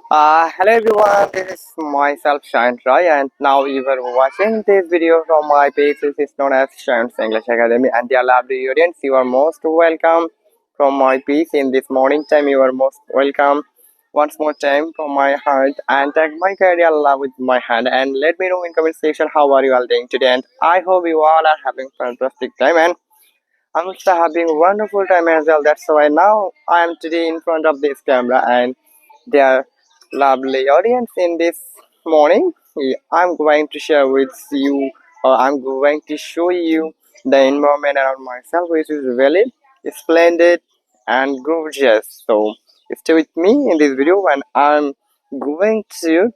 Hello everyone, this is myself Shine Roy and now you are watching this video from my page which is known as Shine's English Academy, and dear lovely audience, you are most welcome from my page in this morning time. You are most welcome once more time from my heart, and tag my career love with my hand and let me know in comment section how are you all doing today, and I hope you all are having fantastic time, and I'm also having a wonderful time as well. That's why now I am today in front of this camera, and dear lovely audience, in this morning I'm going to share with you, or I'm going to show you the environment around myself, which is really splendid and gorgeous. So stay with me in this video, and I'm going to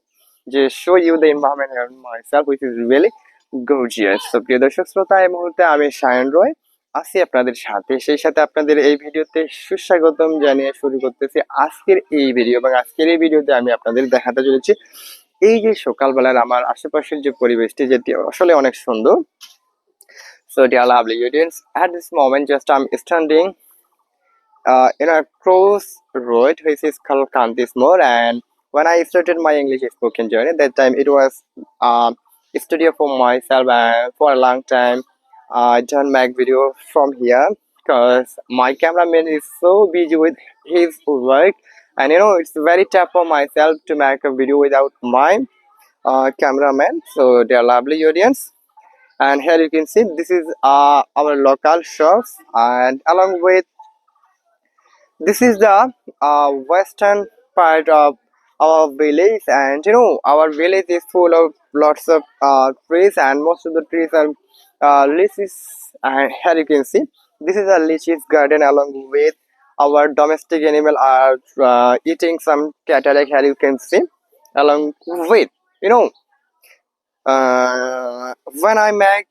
just show you the environment around myself, which is really gorgeous. So প্রিয় দর্শক শ্রোতা, এই মুহূর্তে আমি শায়ন রয় আছি আপনাদের সাথে, সেই সাথে আপনাদের এই ভিডিওতে সুস্বাগতম জানিয়ে শুরু করতেছি আজকের এই ভিডিও। এবং আজকের এই ভিডিওতে আমি আপনাদের দেখাতে চলেছি এই যে সকালবেলার আমার আশেপাশের যে পরিবেশটি, যেটি আসলে অনেক সুন্দর। So dear lovely audience, at this moment just I'm standing in a crossroad which is called Kantis More, and when I started my English spoken journey, that time it was a studio for myself, and for a long time I don't make video from here because my cameraman is so busy with his work, and it's very tough for myself to make a video without my cameraman. So dear lovely audience, and here you can see this is our local shops, and along with this is the western part of our village, and our village is full of lots of trees, and most of the trees are lychees. And here you can see this is a lychees garden. Along with our domestic animal are eating some cataract. Here you can see, along with you know when I make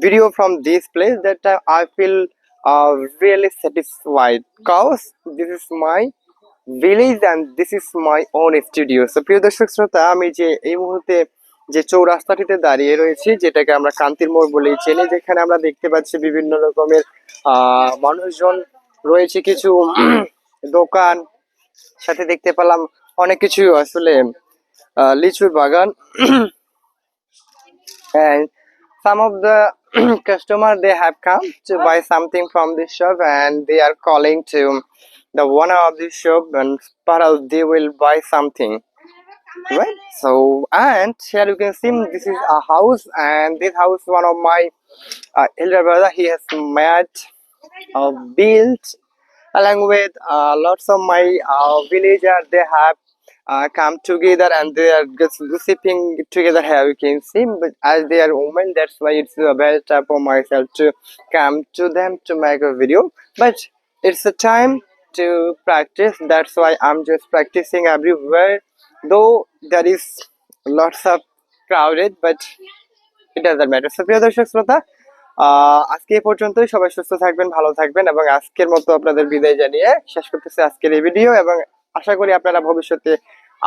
video from this place, that time I feel really satisfied because this is my village and this is my own studio. So প্রিয় দর্শক শ্রোতা, আমি যে এই মুহূর্তে যে চৌরাস্তাটিতে দাঁড়িয়ে রয়েছি, যেটাকে আমরা কান্তির মোড় বলেই চিনি, যেখানে আমরা দেখতে পাচ্ছি বিভিন্ন রকমের মানুষজন রয়েছে, কিছু দোকান, সাথে দেখতে পেলাম অনেক কিছু আসলে লিচুর বাগান। And some of the customer, they have come to buy something from this shop, and they are calling to the owner of this shop, and perhaps they will buy something, right? So, and here you can see this is a house, and this house, one of my elder brother, he has made built along with lots of my villagers. They have come together and they are just gossiping together. Here you can see, but as they are women, that's why it's a best time for myself to come to them to make a video. But it's a time to practice, that's why I'm just practicing everywhere, though there is lots of crowded, but it doesn't matter. So প্রিয় দর্শক শ্রোতা, আজকে এই পর্যন্তই। সবাই সুস্থ থাকবেন, ভালো থাকবেন, এবং আজকের মতো আপনাদের বিদায় জানিয়ে শেষ করতেছি আজকের এই ভিডিও, এবং আশা করি আপনারা ভবিষ্যতে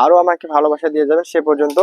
আরো আমাকে ভালোবাসা দিয়ে যাবেন। সে পর্যন্ত